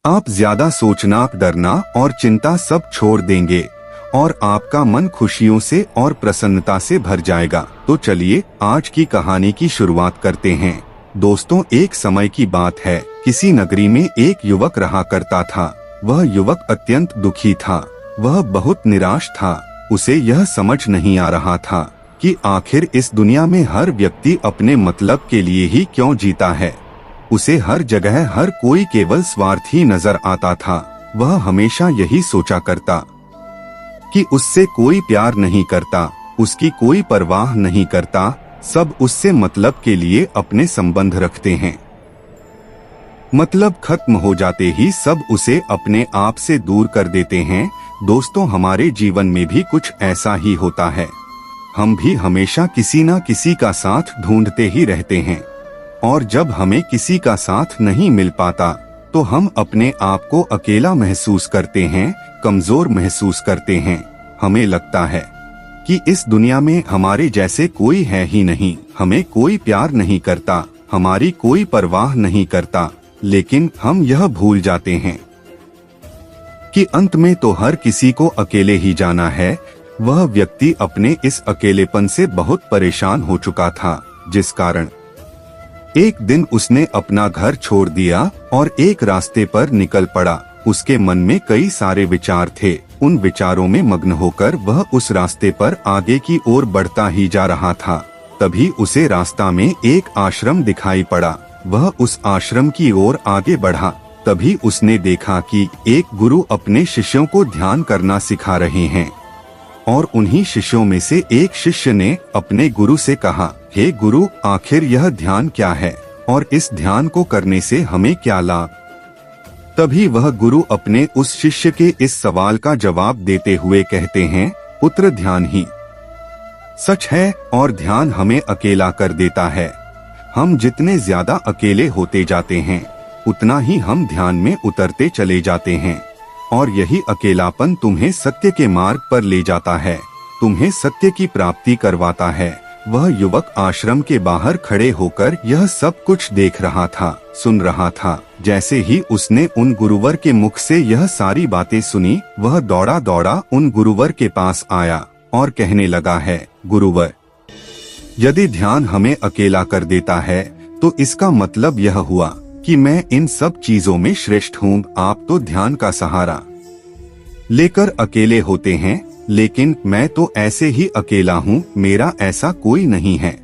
आप ज्यादा सोचना, डरना और चिंता सब छोड़ देंगे और आपका मन खुशियों से और प्रसन्नता से भर जाएगा। तो चलिए आज की कहानी की शुरुआत करते हैं। दोस्तों, एक समय की बात है, किसी नगरी में एक युवक रहा करता था। वह युवक अत्यंत दुखी था। वह बहुत निराश था। उसे यह समझ नहीं आ रहा था कि आखिर इस दुनिया में हर व्यक्ति अपने मतलब के लिए ही क्यों जीता है। उसे हर जगह हर कोई केवल स्वार्थी नजर आता था। वह हमेशा यही सोचा करता कि उससे कोई प्यार नहीं करता, उसकी कोई परवाह नहीं करता, सब उससे मतलब के लिए अपने संबंध रखते हैं। मतलब खत्म हो जाते ही सब उसे अपने आप से दूर कर देते हैं। दोस्तों, हमारे जीवन में भी कुछ ऐसा ही होता है। हम भी हमेशा किसी न किसी का साथ ढूंढते ही रहते हैं और जब हमें किसी का साथ नहीं मिल पाता तो हम अपने आप को अकेला महसूस करते हैं, कमजोर महसूस करते हैं। हमें लगता है कि इस दुनिया में हमारे जैसे कोई है ही नहीं, हमें कोई प्यार नहीं करता, हमारी कोई परवाह नहीं करता। लेकिन हम यह भूल जाते हैं कि अंत में तो हर किसी को अकेले ही जाना है। वह व्यक्ति अपने इस अकेलेपन से बहुत परेशान हो चुका था, जिस कारण एक दिन उसने अपना घर छोड़ दिया और एक रास्ते पर निकल पड़ा। उसके मन में कई सारे विचार थे। उन विचारों में मग्न होकर वह उस रास्ते पर आगे की ओर बढ़ता ही जा रहा था। तभी उसे रास्ता में एक आश्रम दिखाई पड़ा। वह उस आश्रम की ओर आगे बढ़ा। तभी उसने देखा कि एक गुरु अपने शिष्यों को ध्यान करना सिखा रहे हैं और उन्हीं शिष्यों में से एक शिष्य ने अपने गुरु से कहा, हे गुरु, आखिर यह ध्यान क्या है और इस ध्यान को करने से हमें क्या लाभ? तभी वह गुरु अपने उस शिष्य के इस सवाल का जवाब देते हुए कहते हैं, पुत्र, ध्यान ही सच है और ध्यान हमें अकेला कर देता है। हम जितने ज्यादा अकेले होते जाते हैं उतना ही हम ध्यान में उतरते चले जाते हैं और यही अकेलापन तुम्हें सत्य के मार्ग पर ले जाता है, तुम्हें सत्य की प्राप्ति करवाता है। वह युवक आश्रम के बाहर खड़े होकर यह सब कुछ देख रहा था, सुन रहा था। जैसे ही उसने उन गुरुवर के मुख से यह सारी बातें सुनी, वह दौड़ा दौड़ा उन गुरुवर के पास आया और कहने लगा है, गुरुवर, यदि ध्यान हमें अकेला कर देता है तो इसका मतलब यह हुआ कि मैं इन सब चीजों में श्रेष्ठ हूँ। आप तो ध्यान का सहारा लेकर अकेले होते हैं, लेकिन मैं तो ऐसे ही अकेला हूँ। मेरा ऐसा कोई नहीं है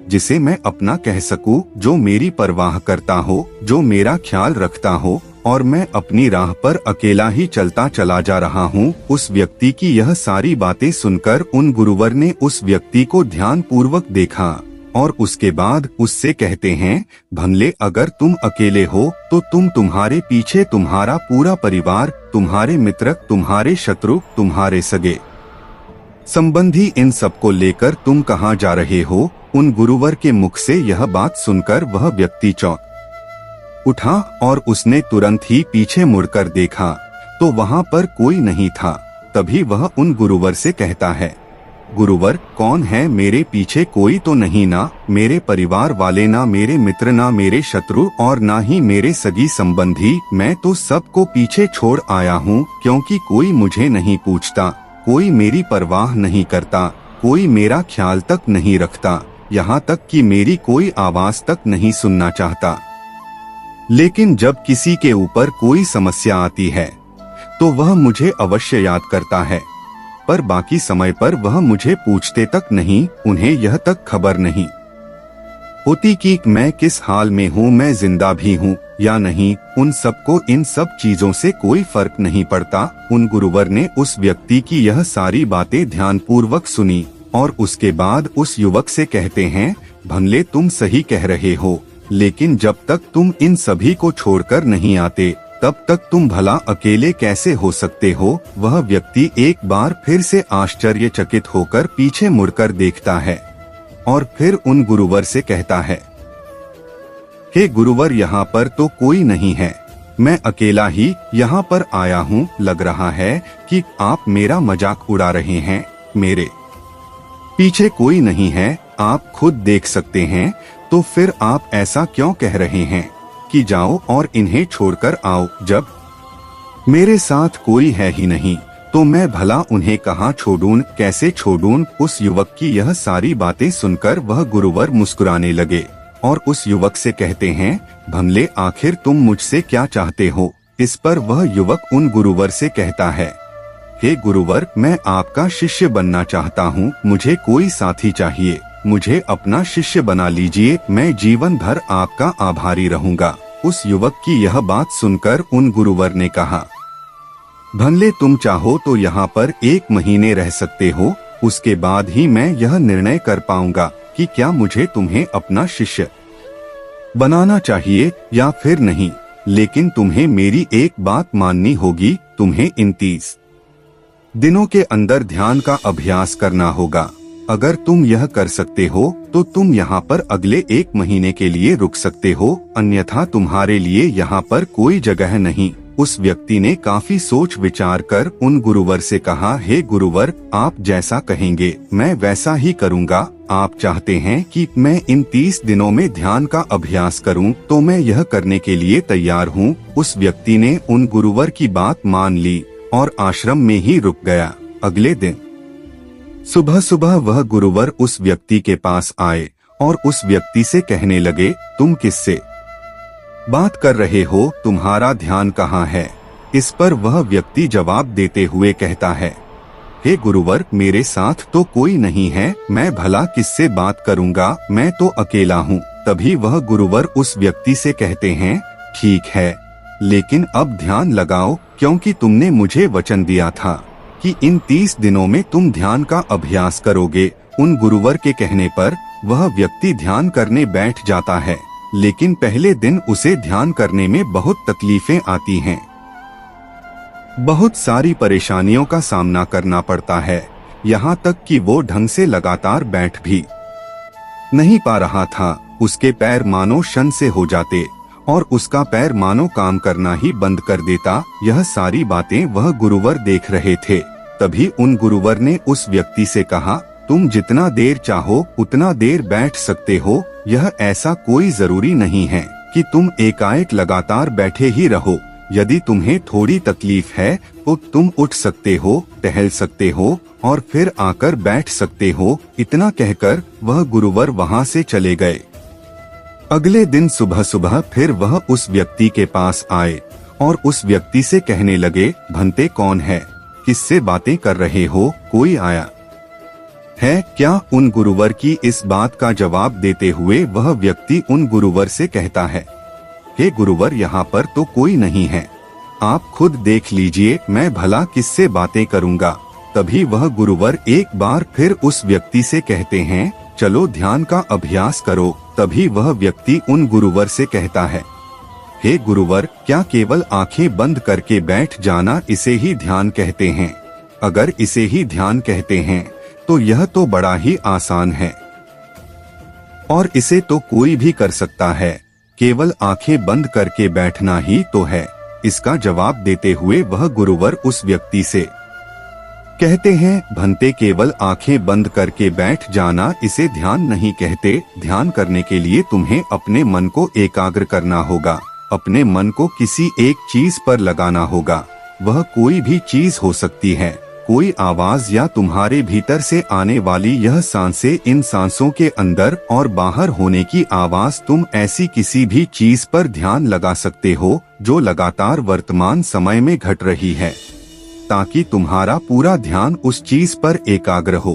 जिसे मैं अपना कह सकूं, जो मेरी परवाह करता हो, जो मेरा ख्याल रखता हो, और मैं अपनी राह पर अकेला ही चलता चला जा रहा हूँ। उस व्यक्ति की यह सारी बातें सुनकर उन गुरुवर ने उस व्यक्ति को ध्यान पूर्वक देखा और उसके बाद उससे कहते हैं, भंगले, अगर तुम अकेले हो तो तुम्हारे पीछे तुम्हारा पूरा परिवार, तुम्हारे मित्र, तुम्हारे शत्रु, तुम्हारे सगे संबंधी, इन सबको लेकर तुम कहाँ जा रहे हो? उन गुरुवर के मुख से यह बात सुनकर वह व्यक्ति चौंक उठा और उसने तुरंत ही पीछे मुड़कर देखा तो वहाँ पर कोई नहीं था। तभी वह उन गुरुवर से कहता है, गुरुवर, कौन है? मेरे पीछे कोई तो नहीं ना, मेरे परिवार वाले, ना मेरे मित्र, ना मेरे शत्रु और ना ही मेरे सगी संबंधी। मैं तो सबको पीछे छोड़ आया हूँ, क्योंकि कोई मुझे नहीं पूछता, कोई मेरी परवाह नहीं करता, कोई मेरा ख्याल तक नहीं रखता, यहाँ तक कि मेरी कोई आवाज तक नहीं सुनना चाहता। लेकिन जब किसी के ऊपर कोई समस्या आती है तो वह मुझे अवश्य याद करता है, पर बाकी समय पर वह मुझे पूछते तक नहीं, उन्हें यह तक खबर नहीं होती कि मैं किस हाल में हूँ, मैं जिंदा भी हूँ या नहीं। उन सबको इन सब चीजों से कोई फर्क नहीं पड़ता। उन गुरुवर ने उस व्यक्ति की यह सारी बातें ध्यान पूर्वक सुनी और उसके बाद उस युवक से कहते हैं, भंगले, तुम सही कह रहे हो, लेकिन जब तक तुम इन सभी को छोड़कर नहीं आते तब तक तुम भला अकेले कैसे हो सकते हो? वह व्यक्ति एक बार फिर से आश्चर्यचकित होकर पीछे मुड़कर देखता है और फिर उन गुरुवर से कहता है, हे गुरुवर, यहाँ पर तो कोई नहीं है, मैं अकेला ही यहाँ पर आया हूँ। लग रहा है कि आप मेरा मजाक उड़ा रहे हैं। मेरे पीछे कोई नहीं है, आप खुद देख सकते हैं। तो फिर आप ऐसा क्यों कह रहे हैं कि जाओ और इन्हें छोड़कर आओ? जब मेरे साथ कोई है ही नहीं, तो मैं भला उन्हें कहाँ छोड़ूं, कैसे छोड़ूं। उस युवक की यह सारी बातें सुनकर वह गुरुवर मुस्कुराने लगे और उस युवक से कहते हैं, भमले आखिर तुम मुझसे क्या चाहते हो। इस पर वह युवक उन गुरुवर से कहता है, हे गुरुवर, मैं आपका शिष्य बनना चाहता हूँ, मुझे कोई साथी चाहिए, मुझे अपना शिष्य बना लीजिए, मैं जीवन भर आपका आभारी रहूंगा। उस युवक की यह बात सुनकर उन गुरुवर ने कहा, भले तुम चाहो तो यहाँ पर 1 महीने रह सकते हो, उसके बाद ही मैं यह निर्णय कर पाऊंगा कि क्या मुझे तुम्हें अपना शिष्य बनाना चाहिए या फिर नहीं। लेकिन तुम्हें मेरी एक बात माननी होगी, तुम्हें इन 30 दिनों के अंदर ध्यान का अभ्यास करना होगा। अगर तुम यह कर सकते हो तो तुम यहाँ पर अगले 1 महीने के लिए रुक सकते हो, अन्यथा तुम्हारे लिए यहाँ पर कोई जगह नहीं। उस व्यक्ति ने काफी सोच विचार कर उन गुरुवर से कहा, हे गुरुवर, आप जैसा कहेंगे मैं वैसा ही करूँगा। आप चाहते हैं कि मैं इन 30 दिनों में ध्यान का अभ्यास करूं, तो मैं यह करने के लिए तैयार हूं। उस व्यक्ति ने उन गुरुवर की बात मान ली और आश्रम में ही रुक गया। अगले दिन सुबह सुबह वह गुरुवर उस व्यक्ति के पास आए और उस व्यक्ति से कहने लगे, तुम किससे बात कर रहे हो, तुम्हारा ध्यान कहाँ है। इस पर वह व्यक्ति जवाब देते हुए कहता है, हे गुरुवर, मेरे साथ तो कोई नहीं है, मैं भला किससे बात करूंगा, मैं तो अकेला हूँ। तभी वह गुरुवर उस व्यक्ति से कहते हैं, ठीक है, लेकिन अब ध्यान लगाओ, क्योंकि तुमने मुझे वचन दिया था कि इन 30 दिनों में तुम ध्यान का अभ्यास करोगे। उन गुरुवर के कहने पर वह व्यक्ति ध्यान करने बैठ जाता है, लेकिन पहले दिन उसे ध्यान करने में बहुत तकलीफें आती हैं, बहुत सारी परेशानियों का सामना करना पड़ता है, यहाँ तक कि वो ढंग से लगातार बैठ भी नहीं पा रहा था। उसके पैर मानो शन से हो जाते और उसका पैर मानो काम करना ही बंद कर देता। यह सारी बातें वह गुरुवर देख रहे थे। तभी उन गुरुवर ने उस व्यक्ति से कहा, तुम जितना देर चाहो उतना देर बैठ सकते हो, यह ऐसा कोई जरूरी नहीं है कि तुम एकाएक लगातार बैठे ही रहो। यदि तुम्हें थोड़ी तकलीफ है तो तुम उठ सकते हो, टहल सकते हो और फिर आकर बैठ सकते हो। इतना कहकर वह गुरुवर वहां से चले गए। अगले दिन सुबह सुबह फिर वह उस व्यक्ति के पास आए और उस व्यक्ति से कहने लगे, भंते कौन है, किससे बातें कर रहे हो, कोई आया है क्या। उन गुरुवर की इस बात का जवाब देते हुए वह व्यक्ति उन गुरुवर से कहता है, हे गुरुवर, यहाँ पर तो कोई नहीं है, आप खुद देख लीजिए, मैं भला किससे बातें करूँगा। तभी वह गुरुवर एक बार फिर उस व्यक्ति से कहते हैं, चलो ध्यान का अभ्यास करो। तभी वह व्यक्ति उन गुरुवर से कहता है, हे गुरुवर, क्या केवल आंखें बंद करके बैठ जाना इसे ही ध्यान कहते हैं। अगर इसे ही ध्यान कहते हैं तो यह तो बड़ा ही आसान है और इसे तो कोई भी कर सकता है, केवल आंखें बंद करके बैठना ही तो है। इसका जवाब देते हुए वह गुरुवर उस व्यक्ति से कहते हैं, भंते केवल आंखें बंद करके बैठ जाना इसे ध्यान नहीं कहते। ध्यान करने के लिए तुम्हें अपने मन को एकाग्र करना होगा, अपने मन को किसी एक चीज पर लगाना होगा। वह कोई भी चीज हो सकती है, कोई आवाज या तुम्हारे भीतर से आने वाली यह सांसें, इन सांसों के अंदर और बाहर होने की आवाज। तुम ऐसी किसी भी चीज पर ध्यान लगा सकते हो जो लगातार वर्तमान समय में घट रही है, ताकि तुम्हारा पूरा ध्यान उस चीज पर एकाग्र हो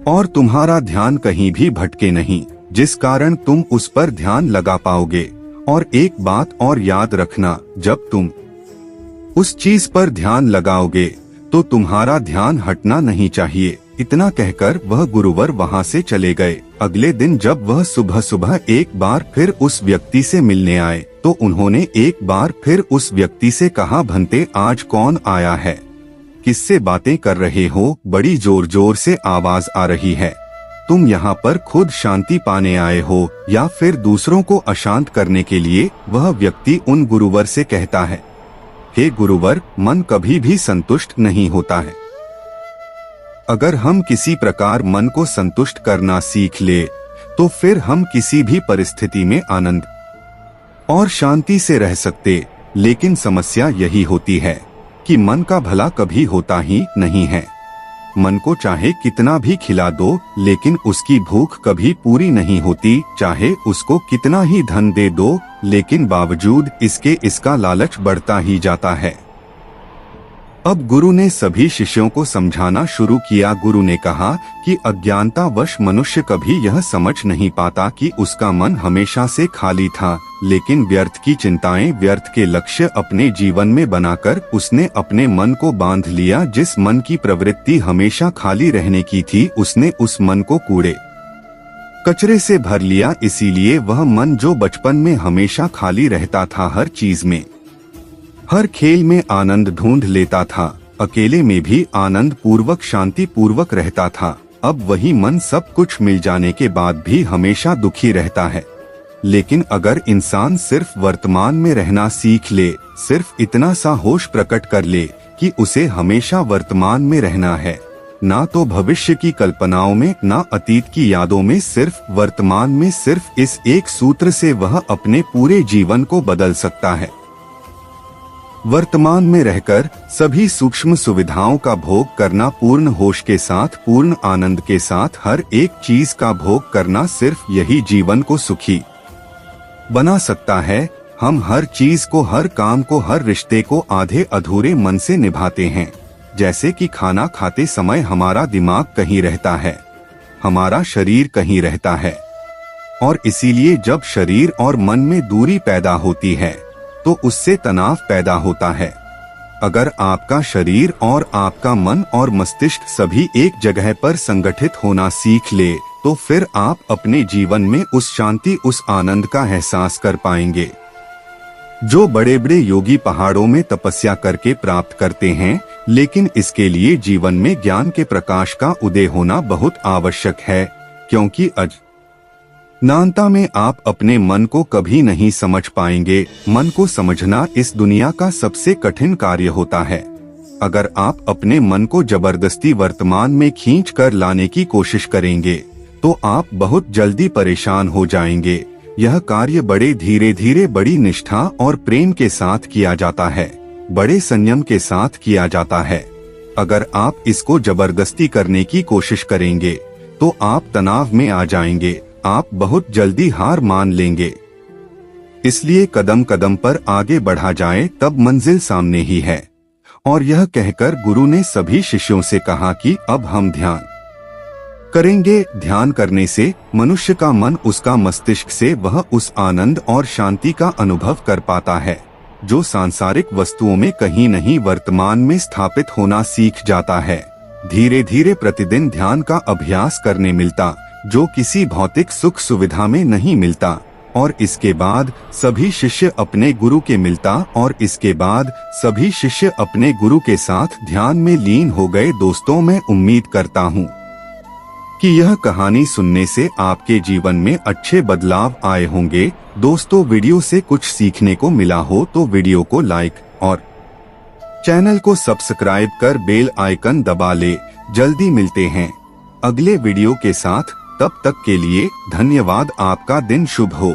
और तुम्हारा ध्यान कहीं भी भटके नहीं, जिस कारण तुम उस पर ध्यान लगा पाओगे। और एक बात और याद रखना, जब तुम उस चीज पर ध्यान लगाओगे तो तुम्हारा ध्यान हटना नहीं चाहिए। इतना कहकर वह गुरुवर वहां से चले गए। अगले दिन जब वह सुबह सुबह एक बार फिर उस व्यक्ति से मिलने आए तो उन्होंने एक बार फिर उस व्यक्ति से कहा, भंते आज कौन आया है, किससे बातें कर रहे हो, बड़ी जोर जोर से आवाज आ रही है। तुम यहाँ पर खुद शांति पाने आए हो या फिर दूसरों को अशांत करने के लिए। वह व्यक्ति उन गुरुवर से कहता है, हे गुरुवर, मन कभी भी संतुष्ट नहीं होता है। अगर हम किसी प्रकार मन को संतुष्ट करना सीख ले तो फिर हम किसी भी परिस्थिति में आनंद और शांति से रह सकते। लेकिन समस्या यही होती है कि मन का भला कभी होता ही नहीं है। मन को चाहे कितना भी खिला दो, लेकिन उसकी भूख कभी पूरी नहीं होती। चाहे उसको कितना ही धन दे दो, लेकिन बावजूद इसके इसका लालच बढ़ता ही जाता है। अब गुरु ने सभी शिष्यों को समझाना शुरू किया। गुरु ने कहा कि अज्ञानतावश मनुष्य कभी यह समझ नहीं पाता कि उसका मन हमेशा से खाली था, लेकिन व्यर्थ की चिंताएं, व्यर्थ के लक्ष्य अपने जीवन में बनाकर उसने अपने मन को बांध लिया। जिस मन की प्रवृत्ति हमेशा खाली रहने की थी, उसने उस मन को कूड़े कचरे से भर लिया। इसीलिए वह मन जो बचपन में हमेशा खाली रहता था, हर चीज में, हर खेल में आनंद ढूंढ लेता था, अकेले में भी आनंद पूर्वक शांति पूर्वक रहता था, अब वही मन सब कुछ मिल जाने के बाद भी हमेशा दुखी रहता है। लेकिन अगर इंसान सिर्फ वर्तमान में रहना सीख ले, सिर्फ इतना सा होश प्रकट कर ले कि उसे हमेशा वर्तमान में रहना है, ना तो भविष्य की कल्पनाओं में, ना अतीत की यादों में, सिर्फ वर्तमान में, सिर्फ इस एक सूत्र से वह अपने पूरे जीवन को बदल सकता है। वर्तमान में रहकर सभी सूक्ष्म सुविधाओं का भोग करना, पूर्ण होश के साथ, पूर्ण आनंद के साथ हर एक चीज का भोग करना, सिर्फ यही जीवन को सुखी बना सकता है। हम हर चीज को, हर काम को, हर रिश्ते को आधे अधूरे मन से निभाते हैं। जैसे कि खाना खाते समय हमारा दिमाग कहीं रहता है, हमारा शरीर कहीं रहता है, और इसीलिए जब शरीर और मन में दूरी पैदा होती है तो उससे तनाव पैदा होता है। अगर आपका शरीर और आपका मन और मस्तिष्क सभी एक जगह पर संगठित होना सीख ले, तो फिर आप अपने जीवन में उस शांति, उस आनंद का एहसास कर पाएंगे जो बड़े बड़े योगी पहाड़ों में तपस्या करके प्राप्त करते हैं। लेकिन इसके लिए जीवन में ज्ञान के प्रकाश का उदय होना बहुत आवश्यक है, क्योंकि अज्ञानता में आप अपने मन को कभी नहीं समझ पाएंगे। मन को समझना इस दुनिया का सबसे कठिन कार्य होता है। अगर आप अपने मन को जबरदस्ती वर्तमान में खींच कर लाने की कोशिश करेंगे तो आप बहुत जल्दी परेशान हो जाएंगे। यह कार्य बड़े धीरे धीरे, बड़ी निष्ठा और प्रेम के साथ किया जाता है, बड़े संयम के साथ किया जाता है। अगर आप इसको जबरदस्ती करने की कोशिश करेंगे तो आप तनाव में आ जाएंगे, आप बहुत जल्दी हार मान लेंगे। इसलिए कदम कदम पर आगे बढ़ा जाए तब मंजिल सामने ही है। और यह कहकर गुरु ने सभी शिष्यों से कहा कि अब हम ध्यान करेंगे। ध्यान करने से मनुष्य का मन, उसका मस्तिष्क से वह उस आनंद और शांति का अनुभव कर पाता है जो सांसारिक वस्तुओं में कहीं नहीं, वर्तमान में स्थापित होना सीख जाता है। धीरे धीरे प्रतिदिन ध्यान का अभ्यास करने मिलता जो किसी भौतिक सुख सुविधा में नहीं मिलता। और इसके बाद सभी शिष्य अपने गुरु के मिलता, और इसके बाद सभी शिष्य अपने गुरु के साथ ध्यान में लीन हो गए। दोस्तों, मैं उम्मीद करता हूँ कि यह कहानी सुनने से आपके जीवन में अच्छे बदलाव आए होंगे। दोस्तों, वीडियो से कुछ सीखने को मिला हो तो वीडियो को लाइक और चैनल को सब्सक्राइब कर बेल आइकन दबा ले। जल्दी मिलते हैं अगले वीडियो के साथ, तब तक के लिए धन्यवाद। आपका दिन शुभ हो।